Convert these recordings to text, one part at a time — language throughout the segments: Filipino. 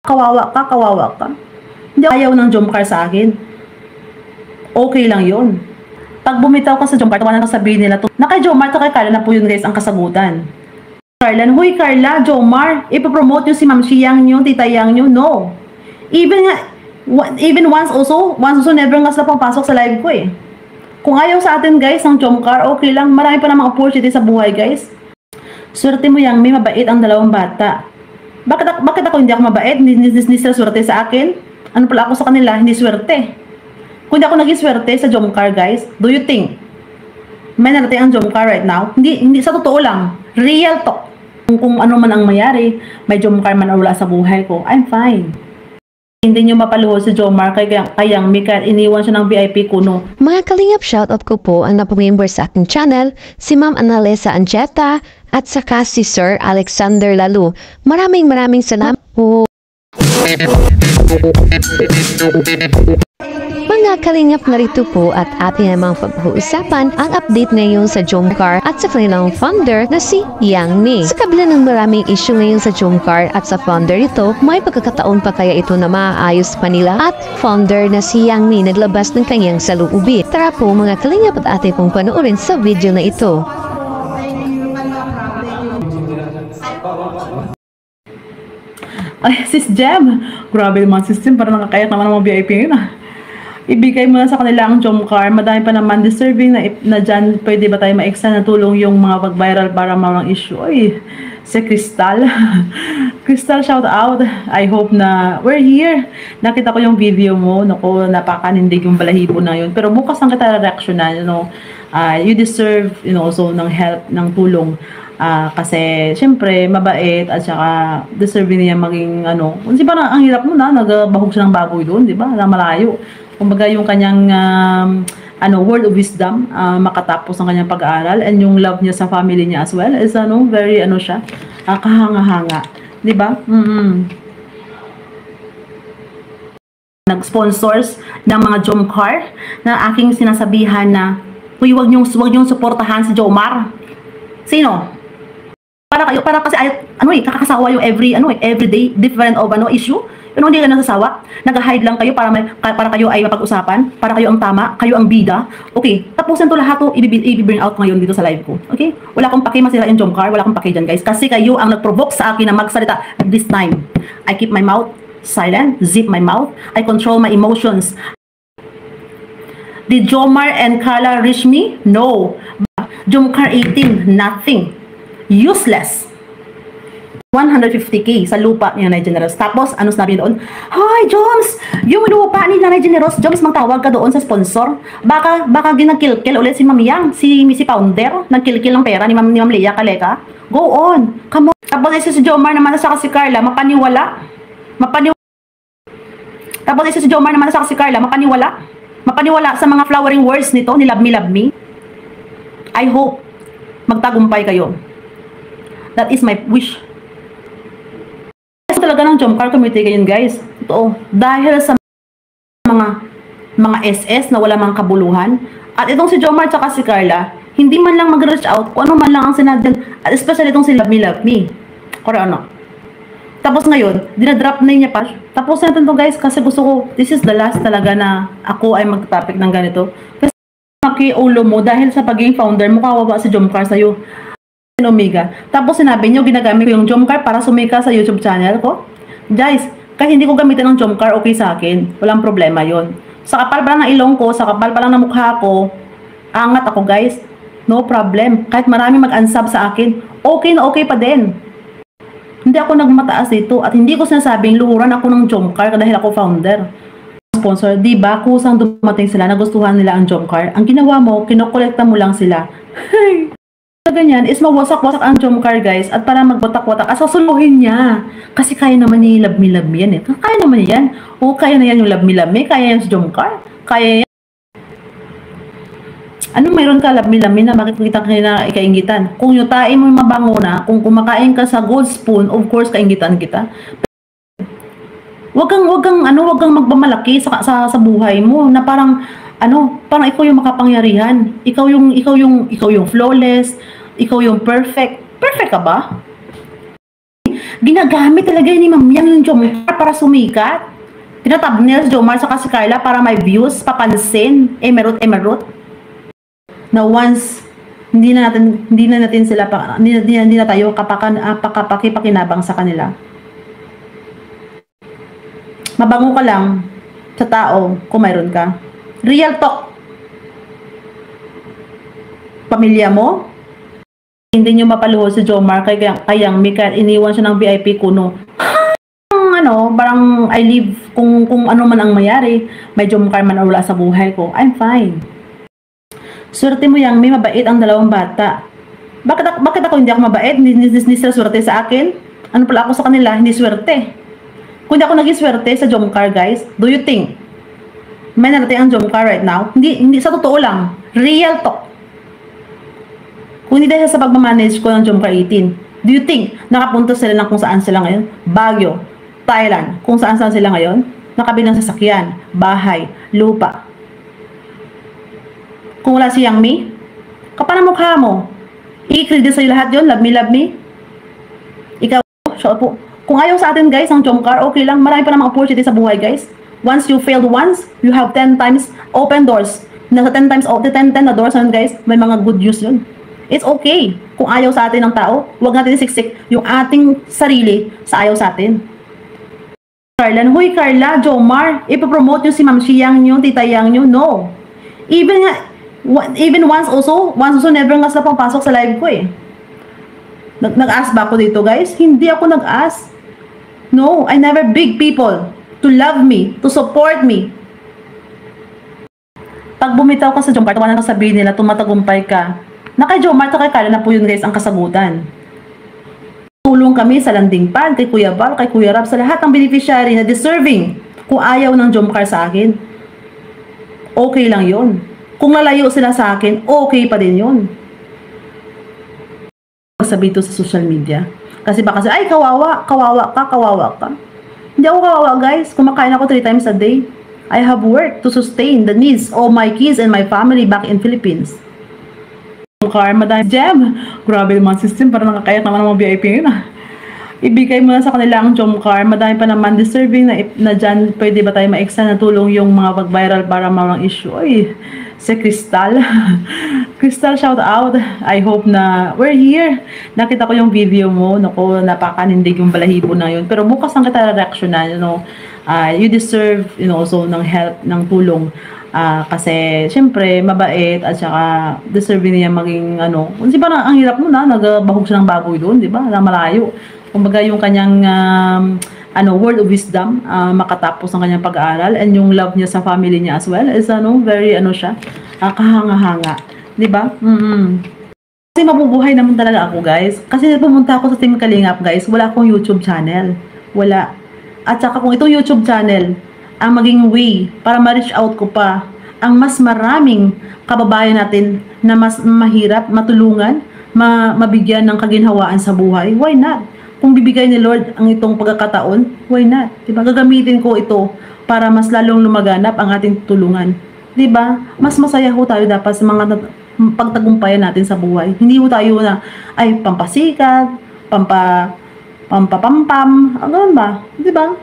Kawawa ka. Hindi ayaw ng Jomcar sa akin. Okay lang yun. Pag bumitaw ka sa Jomcar, tawanan ka sabihin nila to. Na kay Jomar at kay Carla na po yun guys ang kasagutan. Carla, huy Carla, Jomar, ipopromote nyo si Ma'am Shiyang nyo, Tita Yang nyo, no. Even once also never nga sila papasok sa live ko eh. Kung ayaw sa atin guys ng Jomcar, okay lang. Marami pa namang opportunity sa buhay guys. Swerte mo Yang, may mabait ang dalawang bata. Bakit ako hindi ako mabait? Hindi sila swerte sa akin? Ano pala ako sa kanila? Hindi swerte. Kung hindi ako naging swerte sa Jomcar guys, do you think may narating ang Jomcar right now? Hindi sa totoo lang. Real talk. Kung ano man ang mayari, may Jomcar man o wala sa buhay ko, I'm fine. Hindi nyo mapaluhod si Jomar kayang Mika iniwan siya ng VIP kuno. Mga kalingap, shoutout ko po ang napamember sa aking channel, si Ma'am Analesa Anjeta at saka si Sir Alexander Lalu. Maraming salamat po. Mga kalingap, narito po at ating namang pag-uusapan ang update ngayon sa Jomcar at sa kanilang founder na si Yang Mi. Sa kabila ng maraming issue ngayon sa Jomcar at sa founder ito, may pagkakataon pa kaya ito na maayos pa nila at founder na si Yang Mi naglabas ng kanyang saluubin. Tara po mga kalingap at ating pong panoorin sa video na ito. Ay, sis Jem, grabe naman sis Jem, parang nakakayak naman ang mga VIP yun ah. Ibigay mo na sa kanila ang Jomcar. Madami pa naman deserving na dyan. Pwede ba tayo ma-extend na tulong yung mga pag-viral para mawalang issue? Ay, si Crystal. Crystal, shout out. I hope na we're here. Nakita ko yung video mo. Naku, napakanindig yung balahibo na yun. Pero bukas ang kita reaksyonan. You deserve, also ng help, ng tulong. Kasi, syempre, mabait at saka deserving niya maging, kasi parang ang hirap mo na, nagbahog siya ng baboy doon, di ba? Na malayo. Kumbaga yung kanyang word of wisdom, makatapos ng kanyang pag-aaral, and yung love niya sa family niya as well is very siya, kahanga-hanga, 'di ba? Nag-sponsors ng mga Jomcar na aking sinasabihan na, "Uy, wag niyo suportahan si Jomar." Sino? Para kasi kakakasawa yung everyday different of issue. Hindi ka nasasawa, nag-hide lang kayo para kayo ay mapag-usapan, para kayo ang tama, kayo ang bida. Okay, tapusin to lahat to, i-bring out ngayon dito sa live ko. Okay? Wala akong paki masira yung Jomcar, wala akong paki dyan guys. Kasi kayo ang nag-provoke sa akin na magsalita this time. I keep my mouth silent, zip my mouth, I control my emotions. Did Jomar and Carla reach me? No. Jomcar 18, nothing. Useless. 150k sa lupa ni Nanay Generos. Tapos, ano sabi niya doon? Hi, Joms! Yung lupa ni Nanay Generos, Joms, magtawag ka doon sa sponsor. Baka ginagkilkil ulit si Ma'am Yang, si founder, nagkilkil ng pera ni Ma'am Leia Caleka. Go on! Come on! Tapos isa si Jomar naman sa si Carla, mapaniwala. Tapos isa si Jomar naman sa si Carla, mapaniwala sa mga flowering words nito, ni Love Me. I hope magtagumpay kayo. That is my wish. Talaga ng Jomcar community ngayon guys. Ito, dahil sa mga SS na wala mang kabuluhan, at itong si Jomar at si Carla, hindi man lang mag-reach out kung ano man lang ang sinadyan, at especially itong si Love Me. Kore ano. Tapos ngayon, dinadrop na niya pa. Tapos natin to guys, kasi gusto ko, this is the last talaga na ako ay mag-topic ng ganito. Kasi makiulo mo, dahil sa pagiging founder mo, kawawa si Jomcar sa'yo. Omega. Tapos sinabi niyo, ginagamit ko yung Jomcar para sumika sa YouTube channel ko. Guys, kahit hindi ko gamitin ng Jomcar, okay sa akin. Walang problema yon. Sa kapal pa lang ng ilong ko, sa kapal pa lang ng mukha ko, angat ako guys. No problem. Kahit marami mag-unsub sa akin, okay na okay pa din. Hindi ako nagmataas dito at hindi ko sinasabing luhuran ako ng Jomcar dahil ako founder. Sponsor, di ba? Kusang dumating sila, nagustuhan nila ang Jomcar. Ang ginawa mo, kinokolekta mo lang sila. Ganyan is mawasak-wasak ang Jomcar guys at para magwatak-watak asasuluhin niya kasi kaya naman ni Love Me yan eh. Kaya naman yan. O kaya na yan yung Love Me, kaya yan si Jomcar, kaya yan. Anong mayroon ka Love Me na makikita ka na ikaingitan? Kung yutain mo mabango na, kung kumakain ka sa gold spoon, of course kaingitan kita. Wag kang magmamalaki sa buhay mo na parang ikaw yung makapangyarihan. Ikaw yung flawless, ikaw yung perfect. Perfect ka ba? Ginagamit talaga ni Ma'am Yang yung Jomcar para sumikat. Tinatabnil si Jomar sa si Carla para may views, papansin, emerot. Na once hindi na natin sila hindi na tayo pakipakinabang sa kanila. Mabango ka lang sa tao kung mayroon ka. Real talk. Pamilya mo, hindi nyo mapaluhod si Jomar kay Yang Mi kahit iniwan siya ng VIP kuno. Parang I live kung ano man ang mayari, may Jomcar man o wala sa buhay ko, I'm fine. Swerte mo Yang Mi, mabait ang dalawang bata. Bakit ako hindi ako mabait? Hindi sila swerte sa akin? Ano pala ako sa kanila? Hindi swerte. Kung hindi ako naging swerte sa Jomcar, guys, do you think may narating ang Jomcar right now? Hindi sa totoo lang. Real talk. Kung hindi dahil sa pagmamanage ko ng Jomcar 18, do you think nakapunta sila ng kung saan sila ngayon? Baguio, Thailand, kung saan sila ngayon? Nakabilang sasakyan, bahay, lupa. Kung wala si Yang Mi, kapal ang mukha mo. I-credit sa'yo lahat yun, love me. Ikaw, po. Kung ayaw sa atin guys, ang Jomcar, okay lang. Marami pa namang opportunity sa buhay guys. Once you failed once, you have 10 times open doors. Nasa 10 times, 10 na doors yun guys, may mga good news yun. It's okay. Kung ayaw sa atin ng tao, huwag natin isiksik yung ating sarili sa ayaw sa atin. Carla, huy Carla, Jomar, ipopromote nyo si Ma'am Yang nyo, Tita Yang nyo, no. Even once also, never nga sila papasok sa live ko eh. Nag-ask ba ako dito guys? Hindi ako nag-ask. No, I never beg people to love me, to support me. Pag bumitaw ka sa Jomcar, tawanan ka sabihin nila, tumatagumpay ka. Na kay Jomar at kay Carla na po yun guys ang kasagutan. Tulong kami sa landing pad, kay Kuya Val, kay Kuya Rab, sa lahat ng beneficiary na deserving. Kung ayaw ng Jomcar sa akin, okay lang yon. Kung lalayo sila sa akin, okay pa din yon. Sabi ito sa social media. Kasi baka ay kawawa ka. Hindi ako kawawa guys. Kumakain ako 3 times a day. I have work to sustain the needs of my kids and my family back in Philippines. Jomcar, madami gem. Grabe naman system, parang nakakayat naman ng mga VIP yun ah. Ibigay mo na sa kanila ang Jomcar. Madami pa naman deserving na dyan. Pwede ba tayo ma-extend na tulong yung mga pag-viral para malang issue? Ay, si Crystal. Crystal, shout out. I hope na we're here. Nakita ko yung video mo. Naku, napakanindig yung balahibo na yun. Pero bukas ang kita reaksyonan, you deserve, also ng help, ng tulong. Kasi, syempre, mabait at saka deserve niya maging, kasi parang ang hirap mo nagbahog siya ng baboy doon, di ba? Na malayo. Kumbaga yung kanyang word of wisdom, makatapos ng kanyang pag-aaral, and yung love niya sa family niya as well is very siya, kahanga-hanga, 'di ba? Kasi mabubuhay naman talaga ako, guys. Kasi pumunta ako sa Team Kalingap, guys. Wala akong YouTube channel. Wala. At saka kung itong YouTube channel ang maging way para ma-reach out ko pa ang mas maraming kababayan natin na mas mahirap matulungan, mabigyan ng kaginhawaan sa buhay, why not? Kung bibigay ni Lord ang itong pagkakataon, why not? Diba? Gagamitin ko ito para mas lalong lumaganap ang ating tulungan. Diba? Mas masaya ho tayo dapat sa mga pagtagumpayan natin sa buhay. Hindi ho tayo na, ay, pampasikat, pampapampam, ganoon ba? Diba?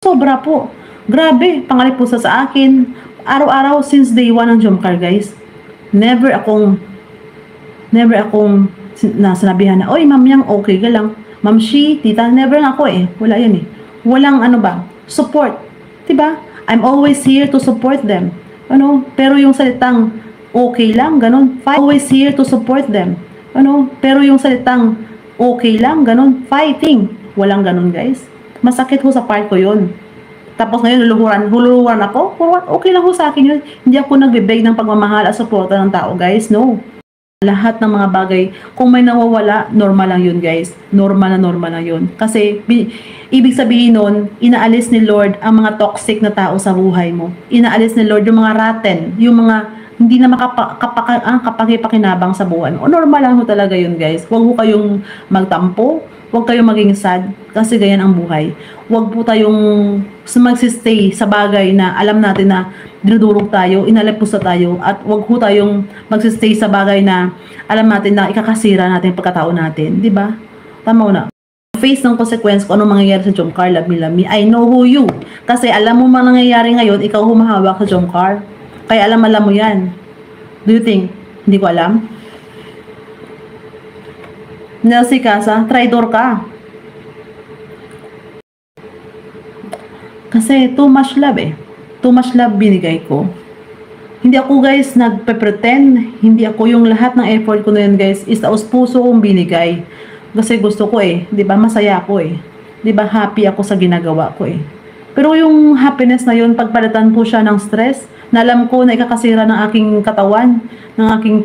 Sobra po. Grabe, pangalip po sa akin. Araw-araw since day 1 ng Jomcar, guys. Never akong sinabihan na, oy, Ma'am Yang, okay ka lang. Ma'am Shi, tita, never nga ako eh. Wala yan eh. Walang support. Diba? I'm always here to support them. Pero yung salitang, okay lang, ganun. Always here to support them. Pero yung salitang, okay lang, ganun. Fighting. Walang ganun, guys. Masakit ho sa part ko yun. Tapos ngayon, huluhuran ako. Okay lang ho sa akin yun. Hindi ako nagbibeg ng pagmamahal at suporta ng tao, guys. No. Lahat ng mga bagay, kung may nawawala, normal lang yun, guys. Normal na yun. Kasi, ibig sabihin nun, inaalis ni Lord ang mga toxic na tao sa buhay mo. Inaalis ni Lord yung mga rotten, yung mga hindi na makapakipakinabang sa buhay mo. Normal lang ho talaga yun, guys. Huwag ho kayong magtampo, huwag kayong maging sad, kasi ganyan ang buhay. Huwag po tayong magsistay sa bagay na alam natin na dinudurog tayo, inalapusa tayo, at huwag po tayong magsistay sa bagay na alam natin na ikakasira natin yung pagkatao natin, di ba? Tama na. Face ng consequence kung anong mangyayari sa Jomcar, Lami-Lami. I know who you. Kasi alam mo man nangyayari ngayon, ikaw humahawak sa Jomcar. Kaya alam mo yan. Do you think? Hindi ko alam. Nelsie Casa, traitor ka. Kasi too much love eh. Too much love binigay ko. Hindi ako guys nagpe-pretend. Hindi ako yung lahat ng effort ko na yun guys is taos puso kong binigay. Kasi gusto ko eh, 'di ba? Masaya ako eh. 'Di ba? Happy ako sa ginagawa ko eh. Pero yung happiness na yun, pagpalitan ko siya ng stress, na alam ko na ikakasira ng aking katawan, ng aking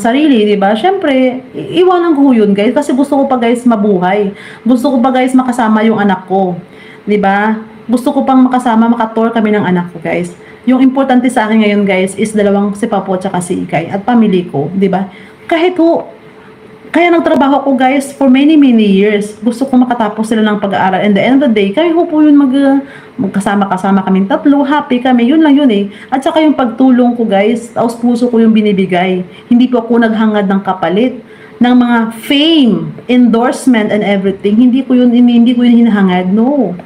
sarili, 'di ba? Syempre, iwanan ko yun, guys, kasi gusto ko pa guys mabuhay. Gusto ko pa guys makasama yung anak ko. 'Di ba? Gusto ko pang makasama, makator kami ng anak ko, guys. Yung importante sa akin ngayon, guys, is dalawang si Papo at si Ikay at pamilya ko, 'di ba? Kahit kaya nagtrabaho ko guys for many years. Gusto ko makatapos sila ng pag-aaral. And the end of the day, kaya ko po yun magkasama-kasama kaming tatlo. Happy kami. Yun lang yun eh. At saka yung pagtulong ko guys, taos puso ko yung binibigay. Hindi po ako naghangad ng kapalit ng mga fame, endorsement, and everything. Hindi ko yun hinahangad. No.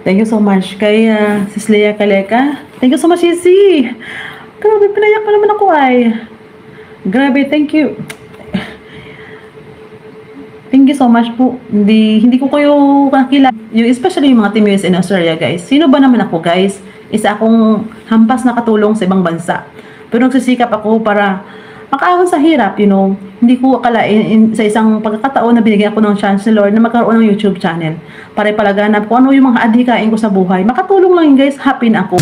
Thank you so much kay Sis Lea Kaleka. Thank you so much, Sisi. Grabe, pinayak pa naman ako ay. Grabe, thank you. Thank you so much po. Hindi ko kayo nakilala. Yung, especially yung mga Team US in Australia, guys. Sino ba naman ako, guys? Isa akong hampas na katulong sa ibang bansa. Pero nagsisikap ako para makaahon sa hirap, you know. Hindi ko akalain sa isang pagkakataon na binigyan ako ng chance ni Lord na magkaroon ng YouTube channel. Para ipalaganap ko ano yung mga adhikain ko sa buhay. Makatulong lang yun, guys. Happy na ako.